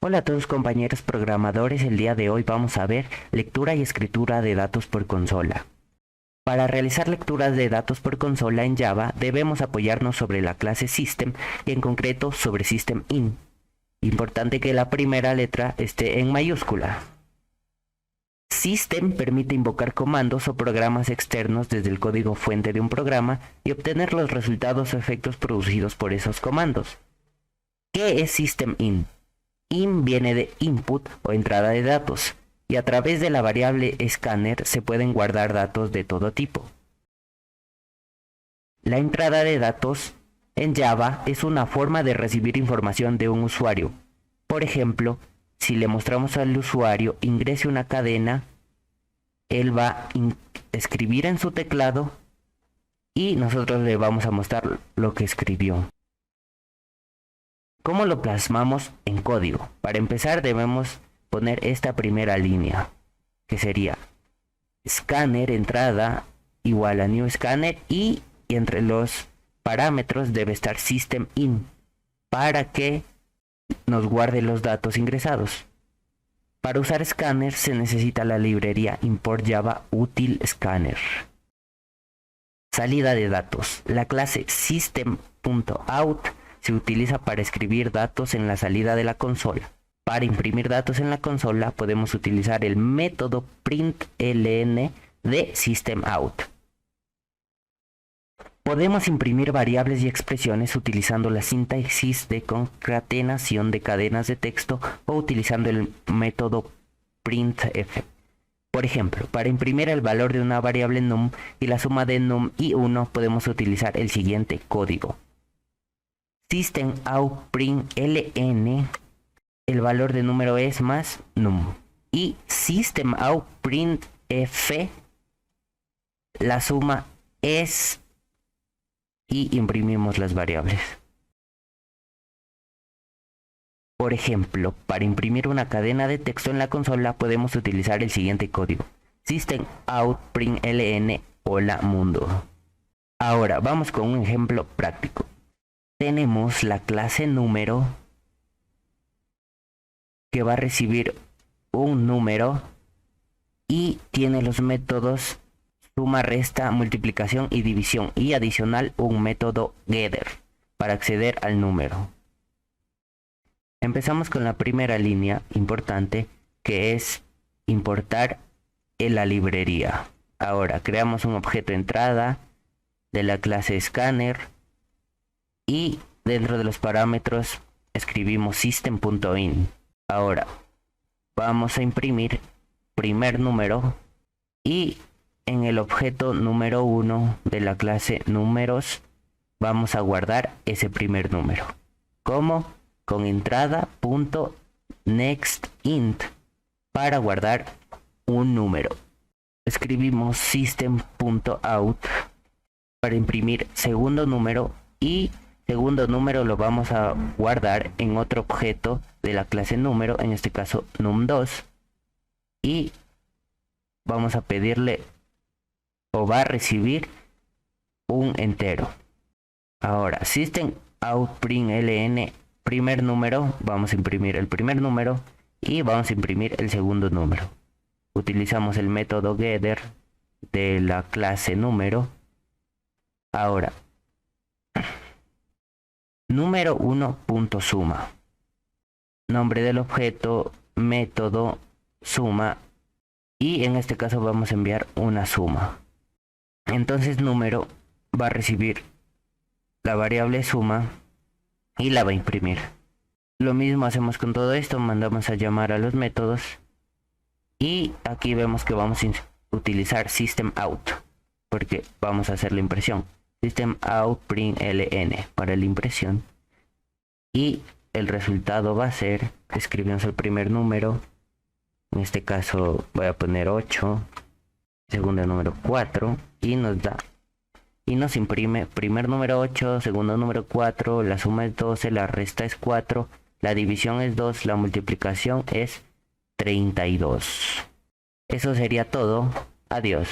Hola a todos compañeros programadores, el día de hoy vamos a ver lectura y escritura de datos por consola. Para realizar lecturas de datos por consola en Java debemos apoyarnos sobre la clase System y en concreto sobre System_in. Importante que la primera letra esté en mayúscula. System permite invocar comandos o programas externos desde el código fuente de un programa y obtener los resultados o efectos producidos por esos comandos. ¿Qué es System_in? In viene de input o entrada de datos, y a través de la variable scanner se pueden guardar datos de todo tipo. La entrada de datos en Java es una forma de recibir información de un usuario. Por ejemplo, si le mostramos al usuario ingrese una cadena, él va a escribir en su teclado y nosotros le vamos a mostrar lo que escribió. ¿Cómo lo plasmamos en código? Para empezar debemos poner esta primera línea, que sería scanner entrada igual a new scanner y entre los parámetros debe estar system_in para que nos guarde los datos ingresados. Para usar scanner se necesita la librería import java util scanner. Salida de datos. La clase system.out se utiliza para escribir datos en la salida de la consola. Para imprimir datos en la consola podemos utilizar el método println de systemout. Podemos imprimir variables y expresiones utilizando la sintaxis de concatenación de cadenas de texto o utilizando el método printf. Por ejemplo, para imprimir el valor de una variable num y la suma de num y 1 podemos utilizar el siguiente código. Systemout_println, el valor de número es más num, y systemout_printf, la suma es, y imprimimos las variables. Por ejemplo, para imprimir una cadena de texto en la consola podemos utilizar el siguiente código. Systemout_println hola mundo. Ahora vamos con un ejemplo práctico. Tenemos la clase número que va a recibir un número y tiene los métodos suma, resta, multiplicación y división, y adicional un método getter para acceder al número. Empezamos con la primera línea importante, que es importar en la librería. Ahora creamos un objeto entrada de la clase scanner y dentro de los parámetros escribimos system.in. Ahora vamos a imprimir primer número y en el objeto número 1 de la clase números vamos a guardar ese primer número. ¿Cómo? Con entrada.nextInt para guardar un número. Escribimos system.out para imprimir segundo número y segundo número lo vamos a guardar en otro objeto de la clase número, en este caso num2, y vamos a pedirle o va a recibir un entero. Ahora systemout_println primer número, vamos a imprimir el primer número y vamos a imprimir el segundo número. Utilizamos el método getter de la clase número. Ahora número 1.suma, nombre del objeto, método, suma, y en este caso vamos a enviar una suma. Entonces número va a recibir la variable suma y la va a imprimir. Lo mismo hacemos con todo esto, mandamos a llamar a los métodos y aquí vemos que vamos a utilizar systemout porque vamos a hacer la impresión. Systemout_println para la impresión y el resultado va a ser, escribimos el primer número, en este caso voy a poner 8, segundo número 4 y nos da, y nos imprime primer número 8, segundo número 4, la suma es 12, la resta es 4, la división es 2, la multiplicación es 32. Eso sería todo, adiós.